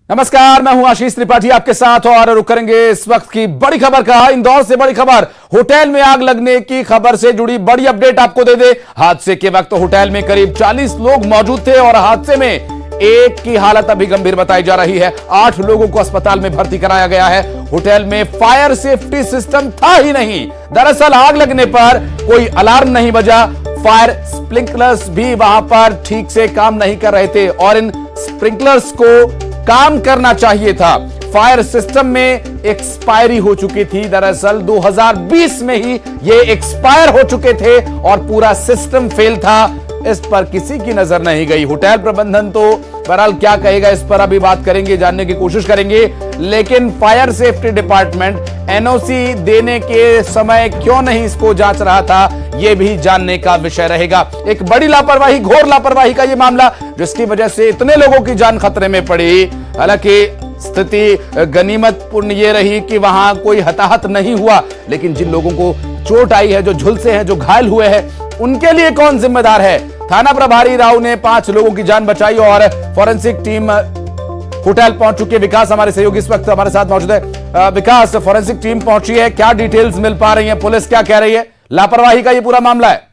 नमस्कार, मैं हूं आशीष त्रिपाठी आपके साथ और रुक करेंगे इस वक्त की बड़ी खबर का। इंदौर से बड़ी खबर, होटल में आग लगने की खबर से जुड़ी बड़ी अपडेट आपको दे दे। हादसे के वक्त होटल में करीब 40 लोग मौजूद थे और हादसे में एक की हालत अभी गंभीर बताई जा रही है। 8 लोगों को अस्पताल में भर्ती कराया गया है। होटल में फायर सेफ्टी सिस्टम था ही नहीं। दरअसल आग लगने पर कोई अलार्म नहीं बजा, फायर स्प्रिंकलर्स भी वहां पर ठीक से काम नहीं कर रहे थे और इन स्प्रिंकलर्स को काम करना चाहिए था। फायर सिस्टम में एक्सपायरी हो चुकी थी। दरअसल 2020 में ही ये एक्सपायर हो चुके थे और पूरा सिस्टम फेल था। इस पर किसी की नजर नहीं गई। होटल प्रबंधन तो बहरहाल क्या कहेगा इस पर अभी बात करेंगे, जानने की कोशिश करेंगे। लेकिन फायर सेफ्टी डिपार्टमेंट एनओसी देने के समय क्यों नहीं इसको जांच रहा था, यह भी जानने का विषय रहेगा। एक बड़ी लापरवाही, घोर लापरवाही का यह मामला, जिसकी वजह से इतने लोगों की जान खतरे में पड़ी। हालांकि स्थिति गनीमतपूर्ण ये रही कि वहां कोई हताहत नहीं हुआ, लेकिन जिन लोगों को चोट आई है, जो झुलसे हैं, जो घायल हुए हैं, उनके लिए कौन जिम्मेदार है? थाना प्रभारी राव ने 5 लोगों की जान बचाई और फॉरेंसिक टीम होटल पहुंच चुकी है। विकास हमारे सहयोगी इस वक्त हमारे साथ मौजूद है। विकास, फॉरेंसिक टीम पहुंची है, क्या डिटेल्स मिल पा रही है? पुलिस क्या कह रही है? लापरवाही का ये पूरा मामला है।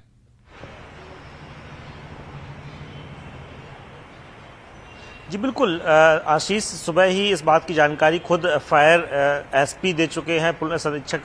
जी बिल्कुल आशीष, सुबह ही इस बात की जानकारी खुद फायर एसपी दे चुके हैं। पुलिस अधीक्षक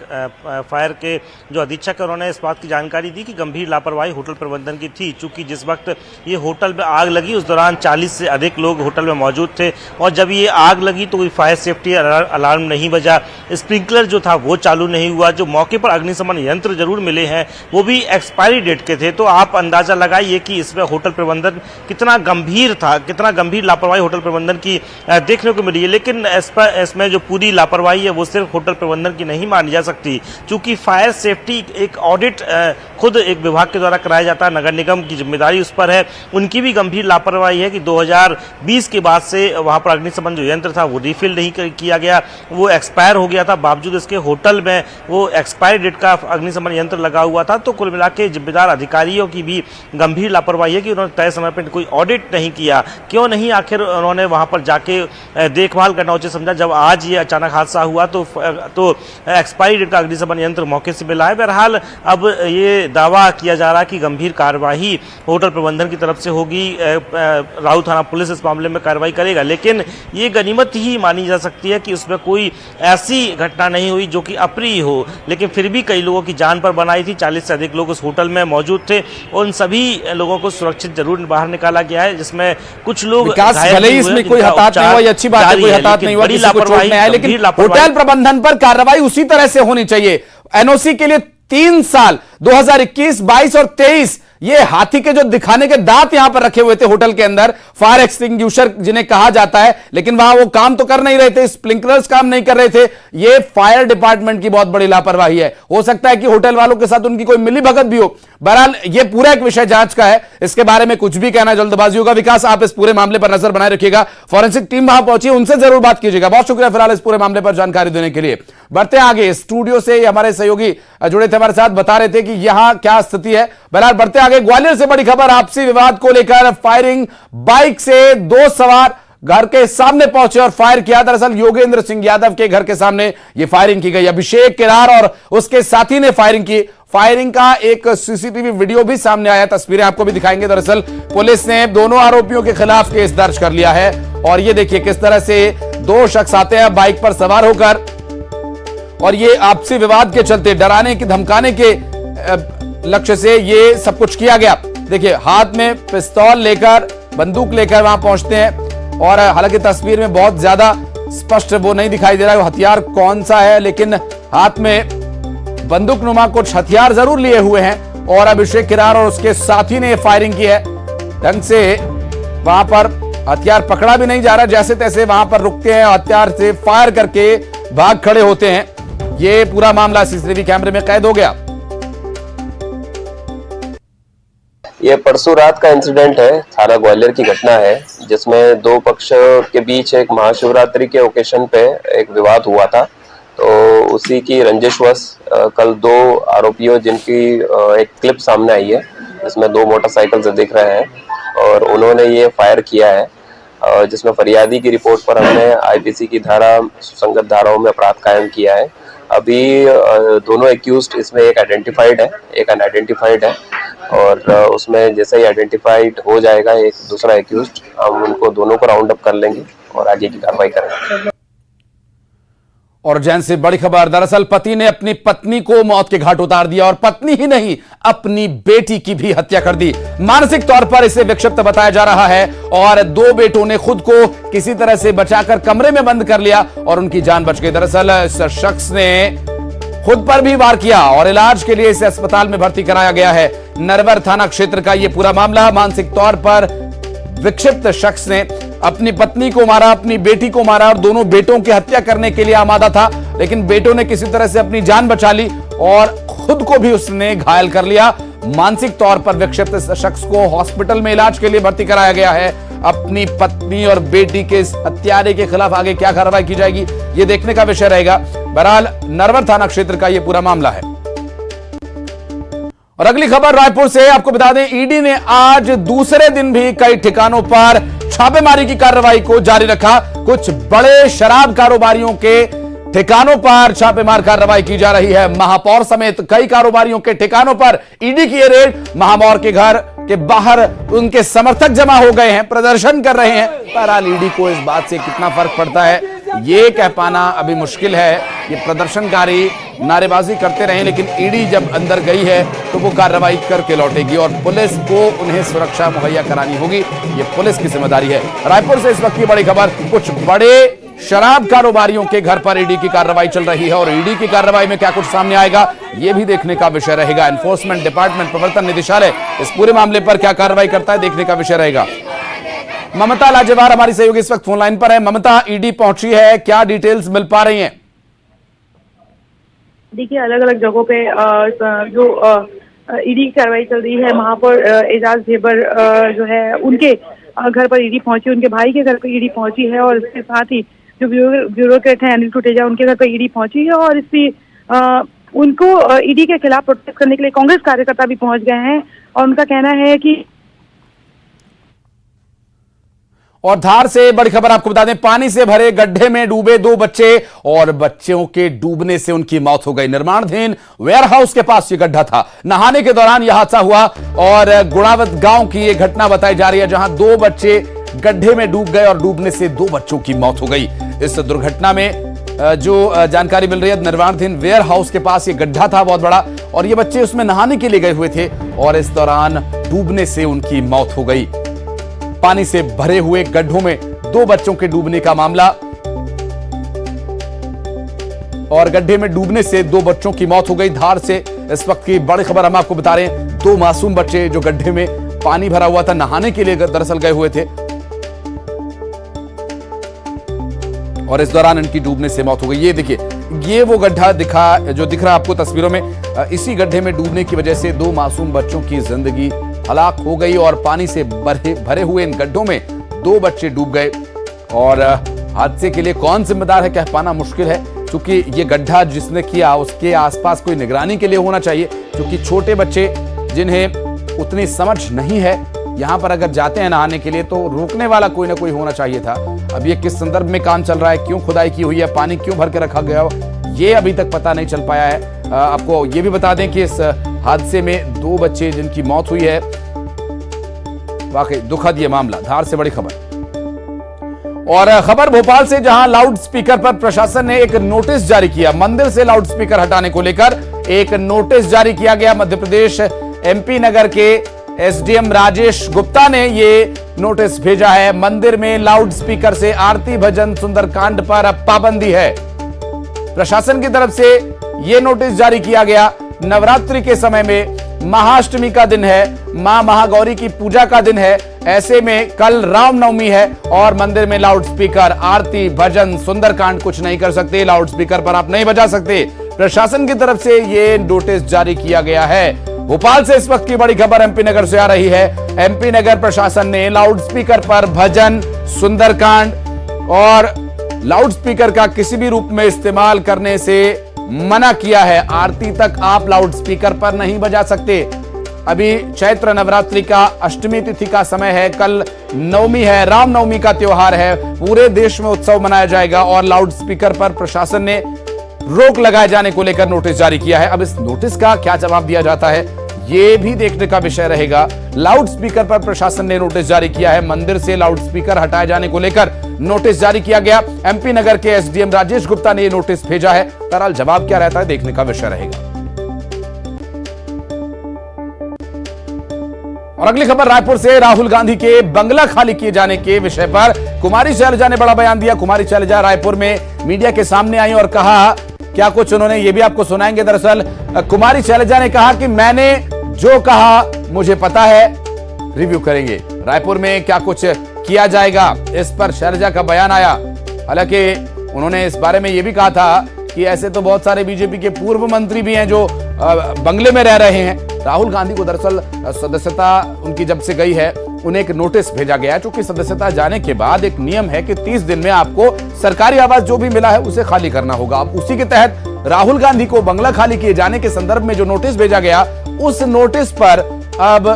फायर के जो अधीक्षक है, उन्होंने इस बात की जानकारी दी कि गंभीर लापरवाही होटल प्रबंधन की थी। चूंकि जिस वक्त ये होटल में आग लगी उस दौरान 40 से अधिक लोग होटल में मौजूद थे और जब ये आग लगी तो कोई फायर सेफ्टी अलार्म नहीं बजा, स्प्रिंकलर जो था वो चालू नहीं हुआ। जो मौके पर अग्निशमन यंत्र जरूर मिले हैं वो भी एक्सपायरी डेट के थे। तो आप अंदाजा लगाइए कि इसमें होटल प्रबंधन कितना गंभीर था, कितना गंभीर लापरवाही होटल प्रबंधन की देखने को मिली है। लेकिन इसमें जो पूरी लापरवाही है वो सिर्फ होटल प्रबंधन की नहीं मानी जा सकती। चूंकि फायर सेफ्टी एक ऑडिट खुद एक विभाग के द्वारा कराया जाता है, नगर निगम की जिम्मेदारी उस पर है। उनकी भी गंभीर लापरवाही है कि 2020 के बाद से वहां पर अग्निशमन जो यंत्र था वो रिफिल नहीं किया गया, वो एक्सपायर हो गया था। बावजूद इसके होटल में वो एक्सपायरी डेट का अग्निशमन यंत्र लगा हुआ था। तो कुल मिला के जिम्मेदार अधिकारियों की भी गंभीर लापरवाही है कि उन्होंने तय समय पर कोई ऑडिट नहीं किया। क्यों नहीं आखिर उन्होंने वहां पर जाके देखभाल करना उचित समझा? जब आज ये अचानक हादसा हुआ तो एक्सपायरी डेट का अग्निशमन यंत्र मौके से मिला है। बहरहाल अब ये दावा किया जा रहा है कि गंभीर कार्रवाई होटल प्रबंधन की तरफ से होगी। राऊ थाना पुलिस इस मामले में कार्रवाई करेगा, लेकिन ये गनीमत ही मानी जा सकती है कि उसमें कोई ऐसी घटना नहीं हुई जो कि अप्रिय हो। लेकिन फिर भी कई लोगों की जान पर बनाई थी। 40 से अधिक लोग उस होटल में मौजूद थे। उन सभी लोगों को सुरक्षित जरूर बाहर निकाला गया है, जिसमें कुछ लोग भले ही इसमें कोई हताहत नहीं हुआ, ये अच्छी बात है, कोई हताहत नहीं हुआ, किसी को चोट नहीं आई, लेकिन होटल प्रबंधन पर कार्रवाई उसी तरह से होनी चाहिए। एनओसी के लिए 3 साल 2021, 22 और 23 ये हाथी के जो दिखाने के दांत यहां पर रखे हुए थे होटल के अंदर, फायर एक्सटिंग्विशर जिन्हें कहा जाता है, लेकिन वहां वो काम तो कर नहीं रहे थे, स्प्रिंकलर्स काम नहीं कर रहे थे। ये फायर डिपार्टमेंट की बहुत बड़ी लापरवाही है। हो सकता है कि होटल वालों के साथ उनकी कोई मिली भगत भी हो। बहरहाल ये पूरा एक विषय जांच का है, इसके बारे में कुछ भी कहना जल्दबाजी होगा। विकास, आप इस पूरे मामले पर नजर बनाए रखिएगा। फॉरेंसिक टीम वहां पहुंची, उनसे जरूर बात कीजिएगा। बहुत शुक्रिया फिलहाल इस पूरे मामले पर जानकारी देने के लिए। बढ़ते आगे, स्टूडियो से हमारे सहयोगी जुड़े थे हमारे साथ, बता रहे थे कि यहां क्या स्थिति है। बहरहाल बढ़ते आगे, ग्वालियर से बड़ी खबर, आपसी विवाद को लेकर फायरिंग। बाइक से 2 सवार घर के सामने पहुंचे और फायर किया। दरअसल योगेंद्र सिंह यादव के घर के सामने यह फायरिंग की गई। अभिषेक किरार और उसके साथी ने फायरिंग की। फायरिंग का एक सीसीटीवी वीडियो भी सामने आया, तस्वीरें आपको भी दिखाएंगे। दरअसल पुलिस ने दोनों आरोपियों के खिलाफ केस दर्ज कर लिया है और ये देखिए किस तरह से 2 शख्स आते हैं बाइक पर सवार होकर और ये आपसी विवाद के चलते, डराने की धमकाने के लक्ष्य से ये सब कुछ किया गया। देखिए हाथ में पिस्तौल लेकर, बंदूक लेकर वहां पहुंचते हैं और हालांकि तस्वीर में बहुत ज्यादा स्पष्ट वो नहीं दिखाई दे रहा है हथियार कौन सा है, लेकिन हाथ में बंदूक नुमा कुछ हथियार जरूर लिए हुए हैं और अभिषेक किरार और उसके साथी ने फायरिंग की है। ढंग से वहां पर हथियार पकड़ा भी नहीं जा रहा, जैसे तैसे वहां पर रुकते हैं, हथियार से फायर करके भाग खड़े होते हैं। ये पूरा मामला सीसीटीवी कैमरे में कैद हो गया। ये परसों रात का इंसिडेंट है, थाना ग्वालियर की घटना है, जिसमें 2 पक्ष के बीच एक महाशिवरात्रि के ओकेशन पे एक विवाद हुआ था। तो उसी की रंजिशवश कल 2 आरोपियों, जिनकी एक क्लिप सामने आई है, इसमें 2 मोटरसाइकिल से दिख रहे हैं और उन्होंने ये फायर किया है। जिसमें फरियादी की रिपोर्ट पर हमने आईपीसी की सुसंगत धाराओं में अपराध कायम किया है। अभी दोनों एक्यूज्ड इसमें एक आइडेंटिफाइड है, एक अनआइडेंटिफाइड है, और उसमें जैसे ही आइडेंटिफाइड हो जाएगा एक दूसरा एक्यूज्ड, हम उनको दोनों को राउंड अप कर लेंगे और आगे की कार्रवाई करेंगे। और उज्जैन से बड़ी खबर, दरअसल पति ने अपनी पत्नी को मौत के घाट उतार दिया और पत्नी ही नहीं अपनी बेटी की भी हत्या कर दी। मानसिक तौर पर इसे विक्षिप्त बताया जा रहा है और दो बेटों ने खुद को किसी तरह से बचाकर कमरे में बंद कर लिया और उनकी जान बच गई। दरअसल इस शख्स ने खुद पर भी वार किया और इलाज के लिए इसे अस्पताल में भर्ती कराया गया है। नरवर थाना क्षेत्र का यह पूरा मामला। मानसिक तौर पर विक्षिप्त शख्स ने अपनी पत्नी को मारा, अपनी बेटी को मारा और दोनों बेटों की हत्या करने के लिए आमादा था, लेकिन बेटों ने किसी तरह से अपनी जान बचा ली और खुद को भी उसने घायल कर लिया। मानसिक तौर पर विक्षिप्त शख्स को हॉस्पिटल में इलाज के लिए भर्ती कराया गया है। अपनी पत्नी और बेटी के इस हत्यारे के खिलाफ आगे क्या कार्रवाई की जाएगी, यह देखने का विषय रहेगा। बहरहाल नरवर थाना क्षेत्र का यह पूरा मामला है। और अगली खबर रायपुर से, आपको बता दें ईडी ने आज दूसरे दिन भी कई ठिकानों पर छापेमारी की कार्रवाई को जारी रखा। कुछ बड़े शराब कारोबारियों के ठिकानों पर छापेमार कार्रवाई की जा रही है। महापौर समेत कई कारोबारियों के ठिकानों पर ईडी की ये रेड। महापौर के घर के बाहर उनके समर्थक जमा हो गए हैं, प्रदर्शन कर रहे हैं। बहरहाल ईडी को इस बात से कितना फर्क पड़ता है ये कह पाना अभी मुश्किल है। ये प्रदर्शनकारी नारेबाजी करते रहे, लेकिन ईडी जब अंदर गई है तो वो कार्रवाई करके लौटेगी और पुलिस को उन्हें सुरक्षा मुहैया करानी होगी। ये पुलिस की जिम्मेदारी है। रायपुर से इस वक्त की बड़ी खबर, कुछ बड़े शराब कारोबारियों के घर पर ईडी की कार्रवाई चल रही है और ईडी की कार्रवाई में क्या कुछ सामने आएगा यह भी देखने का विषय रहेगा। एनफोर्समेंट डिपार्टमेंट, प्रवर्तन निदेशालय इस पूरे मामले पर क्या कार्रवाई करता है देखने का विषय रहेगा। ममता लाजेवार हमारी सहयोगी इस वक्त फोन लाइन पर है। ममता, ईडी पहुंची है, क्या डिटेल्स मिल पा रही हैं? देखिए, अलग अलग जगहों पे जो ईडी की कार्रवाई चल रही है। महापौर एजाज ढेबर जो है उनके घर पर ईडी पहुंची, उनके भाई के घर पर ईडी पहुंची है और इसके साथ ही जो ब्यूरोक्रेट है अनिल टुटेजा, उनके घर पर ईडी पहुंची है और इसी उनको ईडी के खिलाफ प्रोटेस्ट करने के लिए कांग्रेस कार्यकर्ता भी पहुंच गए हैं और उनका कहना है कि। और धार से बड़ी खबर आपको बता दें, पानी से भरे गड्ढे में डूबे दो बच्चे और बच्चों के डूबने से उनकी मौत हो गई। निर्माणाधीन वेयरहाउस के पास ये गड्ढा था। नहाने के दौरान यह हादसा हुआ और गुणावत गांव की यह घटना बताई जा रही है, जहां दो बच्चे गड्ढे में डूब गए और डूबने से दो बच्चों की मौत हो गई। इस दुर्घटना में जो जानकारी मिल रही है, निर्माणाधीन वेयरहाउस के पास ये गड्ढा था बहुत बड़ा और ये बच्चे उसमें नहाने के लिए गए हुए थे और इस दौरान डूबने से उनकी मौत हो गई। पानी से भरे हुए गड्ढों में दो बच्चों के डूबने का मामला और गड्ढे में डूबने से दो बच्चों की मौत हो गई। धार से इस वक्त की बड़ी खबर हम आपको बता रहे हैं, दो मासूम बच्चे जो गड्ढे में पानी भरा हुआ था, नहाने के लिए दरअसल गए हुए थे और इस दौरान इनकी डूबने से मौत हो गई। ये देखिए, ये वो गड्ढा जो दिख रहा आपको तस्वीरों में, इसी गड्ढे में डूबने की वजह से दो मासूम बच्चों की जिंदगी हलाक हो गई और पानी से भरे हुए इन गड्ढों में दो बच्चे डूब गए। और हादसे के लिए कौन जिम्मेदार है कह पाना मुश्किल है, क्योंकि ये गड्ढा जिसने किया उसके आसपास कोई निगरानी के लिए होना चाहिए, क्योंकि छोटे बच्चे जिन्हें उतनी समझ नहीं है यहां पर अगर जाते हैं नहाने के लिए तो रोकने वाला कोई ना कोई होना चाहिए था। अब ये किस संदर्भ में काम चल रहा है, क्यों खुदाई की हुई है, पानी क्यों भर के रखा गया, ये अभी तक पता नहीं चल पाया है। आपको ये भी बता दें कि इस हादसे में दो बच्चे जिनकी मौत हुई है, वाकई दुखद ये मामला। धार से बड़ी खबर। और खबर भोपाल से, जहां लाउड स्पीकर पर प्रशासन ने एक नोटिस जारी किया। मंदिर से लाउड स्पीकर हटाने को लेकर एक नोटिस जारी किया गया। मध्य प्रदेश एमपी नगर के एसडीएम राजेश गुप्ता ने ये नोटिस भेजा है। मंदिर में लाउड स्पीकर से आरती भजन सुंदरकांड पर अब पाबंदी है। प्रशासन की तरफ से यह नोटिस जारी किया गया। नवरात्रि के समय में महाअष्टमी का दिन है, मां महागौरी की पूजा का दिन है, ऐसे में कल रामनवमी है और मंदिर में लाउड स्पीकर आरती भजन सुंदरकांड कुछ नहीं कर सकते, लाउड स्पीकर पर आप नहीं बजा सकते। प्रशासन की तरफ से यह नोटिस जारी किया गया है। भोपाल से इस वक्त की बड़ी खबर एमपी नगर से आ रही है। एमपी नगर प्रशासन ने लाउड स्पीकर पर भजन, सुंदरकांड और लाउड स्पीकर का किसी भी रूप में इस्तेमाल करने से मना किया है। आरती तक आप लाउड स्पीकर पर नहीं बजा सकते। अभी चैत्र नवरात्रि का अष्टमी तिथि का समय है, कल नवमी है, रामनवमी का त्योहार है, पूरे देश में उत्सव मनाया जाएगा और लाउड स्पीकर पर प्रशासन ने रोक लगाए जाने को लेकर नोटिस जारी किया है। अब इस नोटिस का क्या जवाब दिया जाता है, ये भी देखने का विषय रहेगा। लाउड स्पीकर पर प्रशासन ने नोटिस जारी किया है, मंदिर से लाउड स्पीकर हटाए जाने को लेकर नोटिस जारी किया गया। एमपी नगर के एसडीएम राजेश गुप्ता ने यह नोटिस भेजा है। बहरहाल जवाब क्या रहता है, देखने का विषय रहेगा। और अगली खबर रायपुर से, राहुल गांधी के बंगला खाली किए जाने के विषय पर कुमारी शैलजा ने बड़ा बयान दिया। कुमारी शैलजा रायपुर में मीडिया के सामने आई और कहा क्या कुछ उन्होंने, ये भी आपको सुनाएंगे। दरअसल कुमारी शैलजा ने कहा कि मैंने जो कहा मुझे पता है, रिव्यू करेंगे। रायपुर में क्या कुछ किया जाएगा, इस पर शैलजा का बयान आया। हालांकि उन्होंने इस बारे में यह भी कहा था कि ऐसे तो बहुत सारे बीजेपी के पूर्व मंत्री भी हैं जो बंगले में रह रहे हैं। राहुल गांधी को दरअसल सदस्यता उनकी जब से गई है, उन्हें एक नोटिस भेजा गया है, क्योंकि सदस्यता जाने के बाद एक नियम है कि 30 दिन में आपको सरकारी आवास जो भी मिला है उसे खाली करना होगा। अब उसी के तहत राहुल गांधी को बंगला खाली किए जाने के संदर्भ में जो नोटिस भेजा गया, उस नोटिस पर अब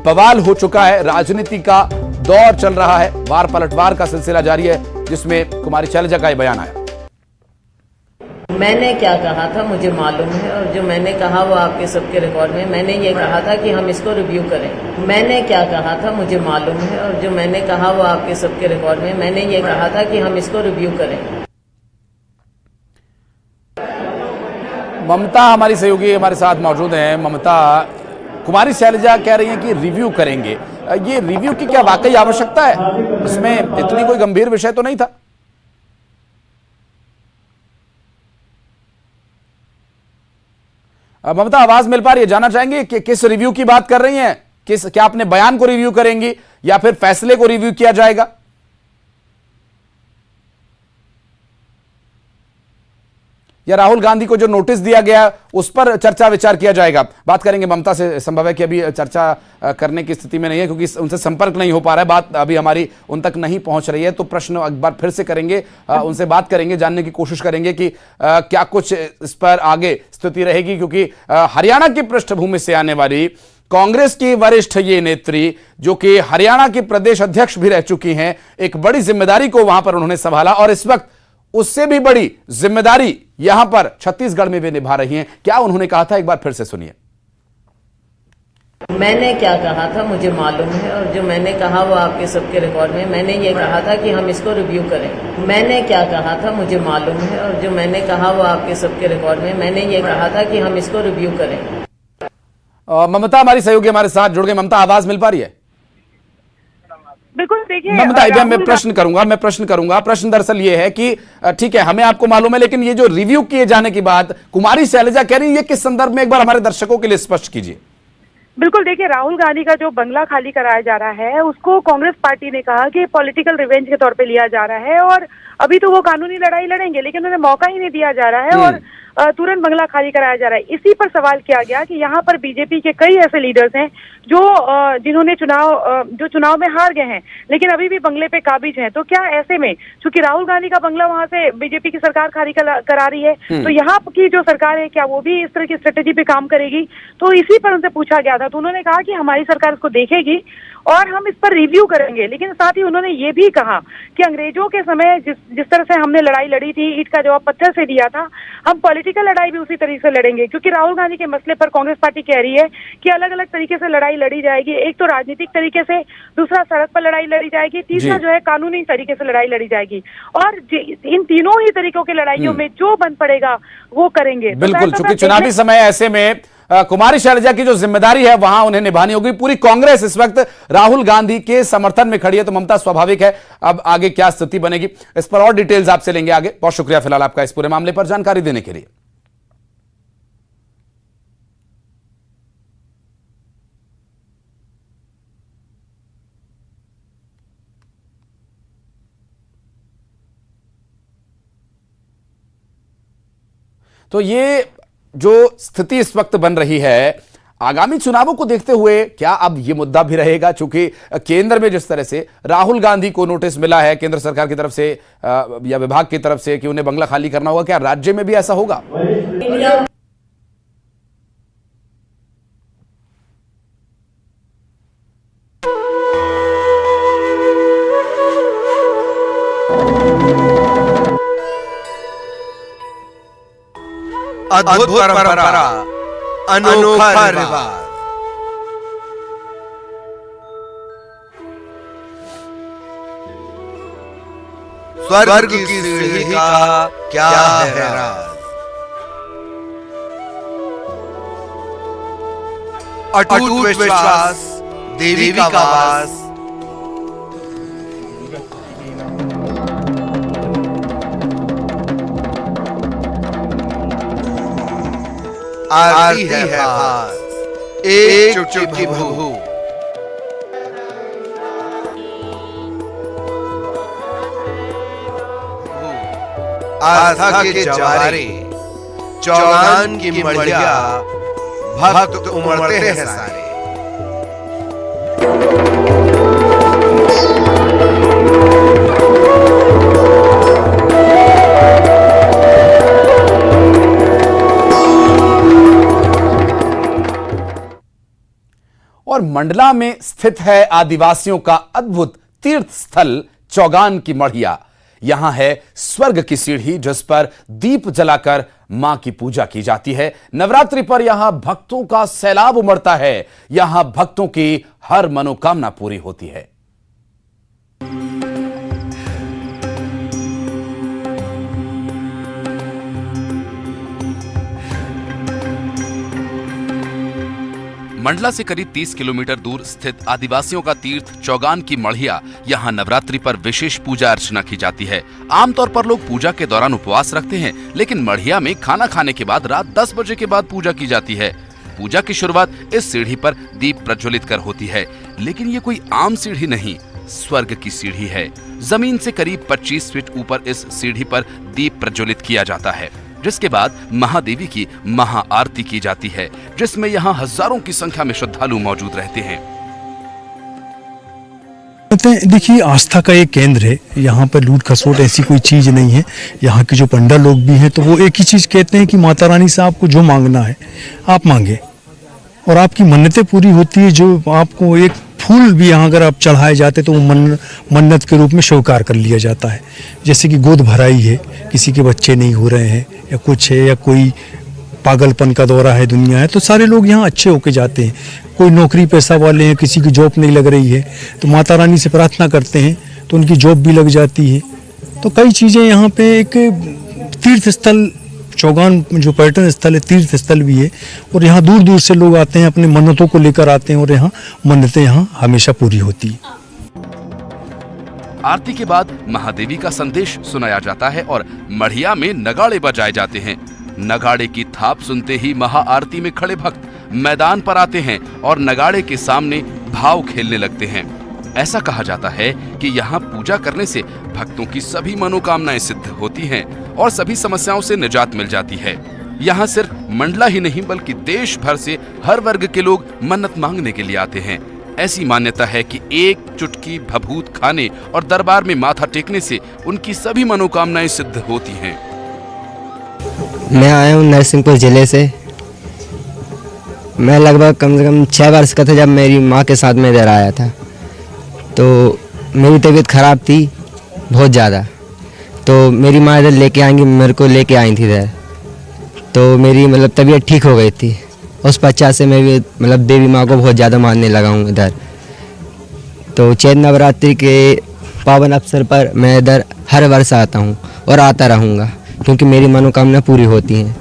बवाल हो चुका है। राजनीति का दौर चल रहा है, वार पलटवार का सिलसिला जारी है, जिसमें कुमारी शैलजा का यह बयान आया। मैंने क्या कहा था मुझे मालूम है, और जो मैंने कहा वो आपके सबके रिकॉर्ड में। मैंने ये कहा था कि हम इसको रिव्यू करें। मैंने क्या कहा था मुझे मालूम है, और जो मैंने कहा वो आपके सबके रिकॉर्ड में। मैंने ये कहा था कि हम इसको रिव्यू करें। ममता हमारी सहयोगी हमारे साथ मौजूद हैं। ममता, कुमारी शैलजा कह रही हैं कि रिव्यू करेंगे, ये रिव्यू की क्या वाकई आवश्यकता है? इसमें इतनी कोई गंभीर विषय तो नहीं था। ममता, आवाज मिल पा रही है? जानना चाहेंगे कि किस रिव्यू की बात कर रही हैं, क्या अपने बयान को रिव्यू करेंगी या फिर फैसले को रिव्यू किया जाएगा? या राहुल गांधी को जो नोटिस दिया गया उस पर चर्चा विचार किया जाएगा? बात करेंगे ममता से। संभव है कि अभी चर्चा करने की स्थिति में नहीं है, क्योंकि उनसे संपर्क नहीं हो पा रहा है, बात अभी हमारी उन तक नहीं पहुंच रही है। तो प्रश्न एक बार फिर से करेंगे, उनसे बात करेंगे, जानने की कोशिश करेंगे कि क्या कुछ इस पर आगे स्थिति रहेगी, क्योंकि हरियाणा की पृष्ठभूमि से आने वाली कांग्रेस की वरिष्ठ ये नेत्री, जो कि हरियाणा की प्रदेश अध्यक्ष भी रह चुकी हैं, एक बड़ी जिम्मेदारी को वहां पर उन्होंने संभाला और इस वक्त उससे भी बड़ी जिम्मेदारी यहां पर छत्तीसगढ़ में भी निभा रही हैं। क्या उन्होंने कहा था, एक बार फिर से सुनिए। मैंने क्या कहा था मुझे मालूम है, और जो मैंने कहा वो आपके सबके रिकॉर्ड में। मैंने ये कहा था कि हम इसको रिव्यू करें। मैंने क्या कहा था मुझे मालूम है, और जो मैंने कहा वो आपके सबके रिकॉर्ड में। मैंने ये कहा था कि हम इसको रिव्यू करें। ममता हमारी सहयोगी हमारे साथ जुड़ गई। ममता, आवाज मिल पा रही है? बिल्कुल, देखिए ममता, मैं प्रश्न करूंगा। प्रश्न दरअसल ये है कि ठीक है, हमें आपको मालूम है, लेकिन ये जो रिव्यू किए जाने की बात कुमारी शैलजा कह रही है, ये किस संदर्भ में, एक बार हमारे दर्शकों के लिए स्पष्ट कीजिए। बिल्कुल, देखिए राहुल गांधी का जो बंगला खाली कराया जा रहा है, उसको कांग्रेस पार्टी ने कहा कि पॉलिटिकल रिवेंज के तौर पे लिया जा रहा है, और अभी तो वो कानूनी लड़ाई लड़ेंगे, लेकिन उन्हें मौका ही नहीं दिया जा रहा है और तुरंत बंगला खाली कराया जा रहा है। इसी पर सवाल किया गया कि यहाँ पर बीजेपी के कई ऐसे लीडर्स हैं जो जिन्होंने चुनाव में हार गए हैं, लेकिन अभी भी बंगले पे काबिज हैं। तो क्या ऐसे में, चूंकि राहुल गांधी का बंगला वहां से बीजेपी की सरकार खाली करा रही है, तो यहाँ की जो सरकार है, क्या वो भी इस तरह की स्ट्रेटेजी पे काम करेगी? तो इसी पर उनसे पूछा गया था, तो उन्होंने कहा कि हमारी सरकार इसको देखेगी और हम इस पर रिव्यू करेंगे। लेकिन साथ ही उन्होंने ये भी कहा कि अंग्रेजों के समय जिस तरह से हमने लड़ाई लड़ी थी, ईंट का जवाब पत्थर से दिया था, हम पॉलिटिकल लड़ाई भी उसी तरीके से लड़ेंगे। क्योंकि राहुल गांधी के मसले पर कांग्रेस पार्टी कह रही है कि अलग अलग तरीके से लड़ाई लड़ी जाएगी। एक तो राजनीतिक तरीके से, दूसरा सड़क पर लड़ाई लड़ी जाएगी, तीसरा जो है कानूनी तरीके से लड़ाई लड़ी जाएगी। और इन तीनों ही तरीकों की लड़ाइयों में जो बन पड़ेगा वो करेंगे। बिल्कुल, चूंकि चुनावी समय ऐसे में कुमारी शैलजा की जो जिम्मेदारी है वहां उन्हें निभानी होगी। पूरी कांग्रेस इस वक्त राहुल गांधी के समर्थन में खड़ी है, तो ममता, स्वाभाविक है अब आगे क्या स्थिति बनेगी, इस पर और डिटेल्स आपसे लेंगे आगे। बहुत शुक्रिया फिलहाल आपका इस पूरे मामले पर जानकारी देने के लिए। तो ये जो स्थिति इस वक्त बन रही है, आगामी चुनावों को देखते हुए क्या अब ये मुद्दा भी रहेगा? चूंकि केंद्र में जिस तरह से राहुल गांधी को नोटिस मिला है केंद्र सरकार की तरफ से या विभाग की तरफ से कि उन्हें बंगला खाली करना होगा, क्या राज्य में भी ऐसा होगा? अद्भुत परंपरा, अनोखा रिवाज। स्वर्ग की सीढ़ी का क्या है राज। अटूट विश्वास, देवी का वास, आरती है खास, एक चुटकी बहू। आस्था के जवारे, चौगान की मढ़िया, भक्त उमड़ते हैं सारे। और मंडला में स्थित है आदिवासियों का अद्भुत तीर्थ स्थल चौगान की मढ़िया। यहां है स्वर्ग की सीढ़ी जिस पर दीप जलाकर मां की पूजा की जाती है। नवरात्रि पर यहां भक्तों का सैलाब उमड़ता है। यहां भक्तों की हर मनोकामना पूरी होती है। मंडला से करीब 30 किलोमीटर दूर स्थित आदिवासियों का तीर्थ चौगान की मढ़िया, यहाँ नवरात्रि पर विशेष पूजा अर्चना की जाती है। आमतौर पर लोग पूजा के दौरान उपवास रखते हैं, लेकिन मढ़िया में खाना खाने के बाद रात 10 बजे के बाद पूजा की जाती है। पूजा की शुरुआत इस सीढ़ी पर दीप प्रज्वलित कर होती है, लेकिन ये कोई आम सीढ़ी नहीं, स्वर्ग की सीढ़ी है। जमीन से करीब 25 फीट ऊपर इस सीढ़ी पर दीप प्रज्वलित किया जाता है, जिसके बाद महादेवी की महाआरती की जाती है, जिसमें यहाँ हजारों की संख्या में श्रद्धालु मौजूद रहते हैं। देखिए, आस्था का एक केंद्र है। यहाँ पर लूट खसोट ऐसी कोई चीज नहीं है। यहाँ के जो पंडा लोग भी हैं तो वो एक ही चीज कहते हैं कि माता रानी से आपको जो मांगना है आप मांगे और आपकी मन्नतें पूरी होती है। जो आपको एक फूल भी यहाँ अगर आप चढ़ाए जाते तो वो मन्नत के रूप में स्वीकार कर लिया जाता है। जैसे कि गोद भराई है, किसी के बच्चे नहीं हो रहे हैं या कुछ है, या कोई पागलपन का दौरा है, दुनिया है, तो सारे लोग यहाँ अच्छे होके जाते हैं। कोई नौकरी पैसा वाले हैं, किसी की जॉब नहीं लग रही है तो माता रानी से प्रार्थना करते हैं तो उनकी जॉब भी लग जाती है। तो कई चीज़ें यहाँ पे एक तीर्थ स्थल, चौगान जो पर्यटन स्थल है, तीर्थ स्थल भी है और यहाँ दूर दूर से लोग आते हैं, अपने मन्नतों को लेकर आते हैं और यहाँ मन्नतें यहाँ हमेशा पूरी होती है। आरती के बाद महादेवी का संदेश सुनाया जाता है और मढ़िया में नगाड़े बजाए जाते हैं। नगाड़े की थाप सुनते ही महाआरती में खड़े भक्त मैदान पर आते हैं और नगाड़े के सामने भाव खेलने लगते हैं। ऐसा कहा जाता है कि यहाँ पूजा करने से भक्तों की सभी मनोकामनाएं सिद्ध होती हैं और सभी समस्याओं से निजात मिल जाती है। यहाँ सिर्फ मंडला ही नहीं बल्कि देश भर से हर वर्ग के लोग मन्नत मांगने के लिए आते हैं। ऐसी मान्यता है कि एक चुटकी भभूत खाने और दरबार में माथा टेकने से उनकी सभी मनोकामनाएं सिद्ध होती हैं। मैं आया हूँ नरसिंहपुर जिले से। मैं लगभग कम से कम 6 वर्ष का था जब मेरी माँ के साथ मैं इधर आया था। तो मेरी तबीयत ख़राब थी बहुत ज़्यादा, तो मेरी माँ इधर लेके आएंगी, मेरे को लेके आई थी इधर। तो मेरी मतलब तबीयत ठीक हो गई थी। उस पश्चात से मैं भी मतलब देवी माँ को बहुत ज़्यादा मानने लगा हूँ इधर। तो चैत नवरात्रि के पावन अवसर पर मैं इधर हर वर्ष आता हूँ और आता रहूँगा क्योंकि मेरी मनोकामना पूरी होती हैं।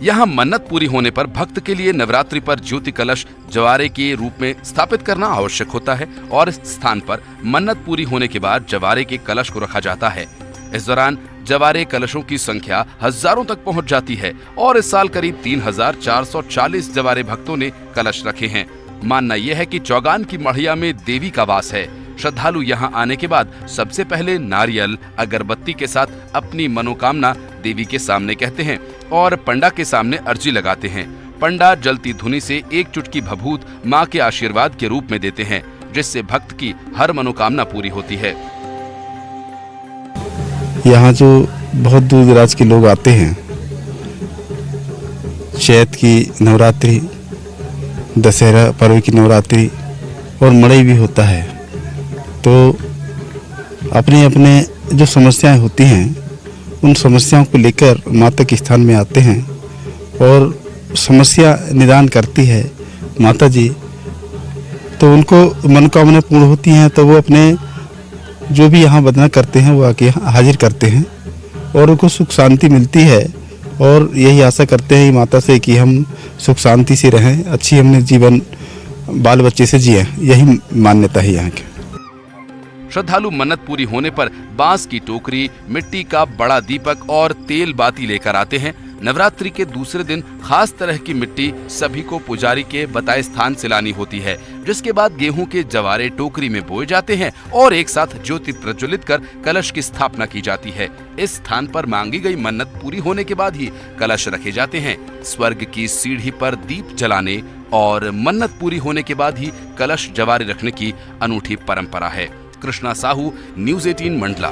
यहाँ मन्नत पूरी होने पर भक्त के लिए नवरात्रि पर ज्योति कलश जवारे के रूप में स्थापित करना आवश्यक होता है और इस स्थान पर मन्नत पूरी होने के बाद जवारे के कलश को रखा जाता है। इस दौरान जवारे कलशों की संख्या हजारों तक पहुंच जाती है और इस साल करीब 3440 जवारे भक्तों ने कलश रखे हैं। मानना यह है कि चौगान की मढ़िया में देवी का वास है। श्रद्धालु यहाँ आने के बाद सबसे पहले नारियल अगरबत्ती के साथ अपनी मनोकामना देवी के सामने कहते हैं और पंडा के सामने अर्जी लगाते हैं। पंडा जलती धुनी से एक चुटकी भभूत माँ के आशीर्वाद के रूप में देते हैं, जिससे भक्त की हर मनोकामना पूरी होती है। यहाँ जो बहुत दूर दराज के लोग आते हैं, चैत की नवरात्रि, दशहरा पर्व की नवरात्रि और मड़ई भी होता है, तो अपने अपने जो समस्याएं होती हैं उन समस्याओं को लेकर माता के स्थान में आते हैं और समस्या निदान करती है माता जी, तो उनको मनोकामना पूर्ण होती हैं, तो वो अपने जो भी यहाँ वंदना करते हैं वो आके हाजिर करते हैं और उनको सुख शांति मिलती है। और यही आशा करते हैं माता से कि हम सुख शांति से रहें, अच्छी हमने जीवन बाल बच्चे से जिए, यही मान्यता है यहाँ की। श्रद्धालु मन्नत पूरी होने पर बांस की टोकरी, मिट्टी का बड़ा दीपक और तेल बाती लेकर आते हैं। नवरात्रि के दूसरे दिन खास तरह की मिट्टी सभी को पुजारी के बताए स्थान से लानी होती है, जिसके बाद गेहूं के जवारे टोकरी में बोए जाते हैं और एक साथ ज्योति प्रज्वलित कर कलश की स्थापना की जाती है। इस स्थान पर मांगी गई मन्नत पूरी होने के बाद ही कलश रखे जाते हैं। स्वर्ग की सीढ़ी पर दीप जलाने और मन्नत पूरी होने के बाद ही कलश जवारे रखने की अनूठी परंपरा है। कृष्णा साहू, न्यूज़ 18 मंडला।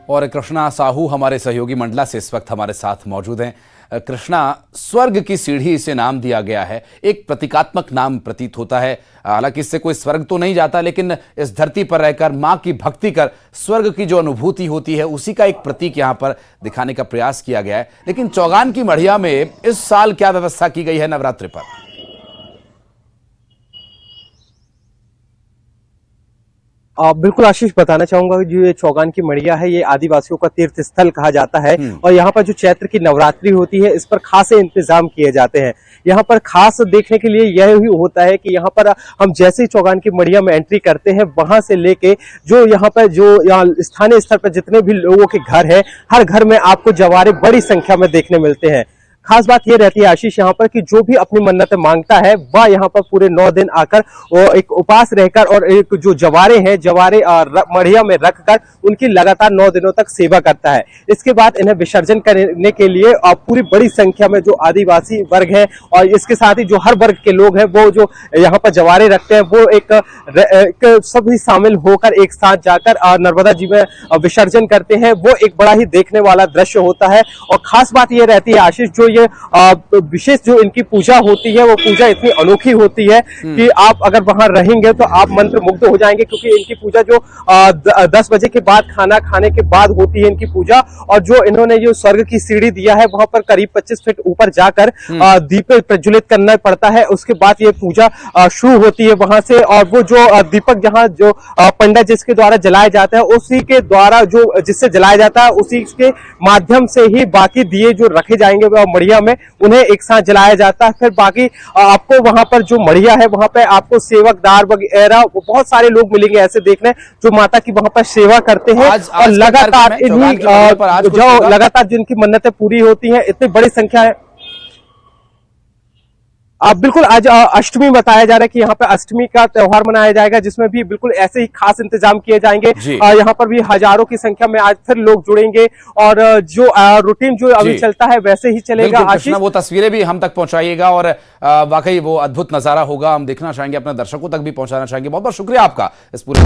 और कृष्णा साहू हमारे सहयोगी मंडला से इस वक्त हमारे साथ मौजूद हैं। कृष्णा, स्वर्ग की सीढ़ी इसे नाम दिया गया है, एक प्रतीकात्मक नाम प्रतीत होता है। हालांकि इससे कोई स्वर्ग तो नहीं जाता, लेकिन इस धरती पर रहकर मां की भक्ति कर स्वर्ग की जो अनुभूति होती है उसी का एक प्रतीक यहां पर दिखाने का प्रयास किया गया है। लेकिन चौगान की मढ़िया में इस साल क्या व्यवस्था की गई है नवरात्रि पर? बिल्कुल आशीष, बताना चाहूंगा कि जो ये चौगान की मढ़िया है ये आदिवासियों का तीर्थ स्थल कहा जाता है और यहाँ पर जो चैत्र की नवरात्रि होती है इस पर खासे इंतजाम किए जाते हैं। यहाँ पर खास देखने के लिए यह ही होता है कि यहाँ पर हम जैसे ही चौगान की मढ़िया में एंट्री करते हैं वहां से लेके जो यहाँ पर जो स्थानीय स्तर पर जितने भी लोगों के घर है, हर घर में आपको जवारे बड़ी संख्या में देखने मिलते हैं। खास बात यह रहती है आशीष यहाँ पर कि जो भी अपनी मन्नत मांगता है वह यहाँ पर पूरे 9 दिन आकर वो एक उपास रहकर और एक जो जवारे हैं जवारे मढ़िया में रखकर उनकी लगातार 9 दिनों तक सेवा करता है। इसके बाद इन्हें विसर्जन करने के लिए पूरी बड़ी संख्या में जो आदिवासी वर्ग है और इसके साथ ही जो हर वर्ग के लोग हैं वो जो यहाँ पर जवारे रखते हैं वो एक सभी शामिल होकर एक साथ जाकर नर्मदा जी में विसर्जन करते हैं। वो एक बड़ा ही देखने वाला दृश्य होता है। और खास बात यह रहती है आशीष, जो ये विशेष जो इनकी पूजा होती है वो पूजा इतनी अनोखी होती है कि आप अगर वहां रहेंगे तो आप मंत्र मुग्ध हो जाएंगे, क्योंकि इनकी पूजा जो 10 बजे के बाद खाना खाने के बाद होती है इनकी पूजा। और जो इन्होंने जो स्वर्ग की सीढ़ी दिया है वहां पर करीब 25 फीट ऊपर जाकर दीप प्रज्वलित करना पड़ता है। उसके बाद ये पूजा शुरू होती है वहां से। और वो जो दीपक जहां जो पंडित जिसके द्वारा जलाया जाता है उसी के द्वारा जो जिससे जलाया जाता है उसी के माध्यम से ही बाकी दिए जो रखे जाएंगे मढ़िया में उन्हें एक साथ जलाया जाता है। फिर बाकी आपको वहां पर जो मढ़िया है वहां पे आपको सेवकदार वगैरह बहुत सारे लोग मिलेंगे ऐसे देखने जो माता की वहां पर सेवा करते हैं। और लगातार जो लगातार जिनकी मन्नतें पूरी होती हैं इतनी बड़ी संख्या है। बिल्कुल आज अष्टमी बताया जा रहा है कि यहाँ पे अष्टमी का त्योहार मनाया जाएगा, जिसमें भी बिल्कुल ऐसे ही खास इंतजाम किए जाएंगे। यहाँ पर भी हजारों की संख्या में आज फिर लोग जुड़ेंगे और जो रूटीन जो अभी चलता है वैसे ही चलेगा। आशीष, वो तस्वीरें भी हम तक पहुंचाइएगा और वाकई वो अद्भुत नजारा होगा, हम देखना चाहेंगे, अपने दर्शकों तक भी पहुंचाना चाहेंगे। बहुत बहुत शुक्रिया आपका इस पूरे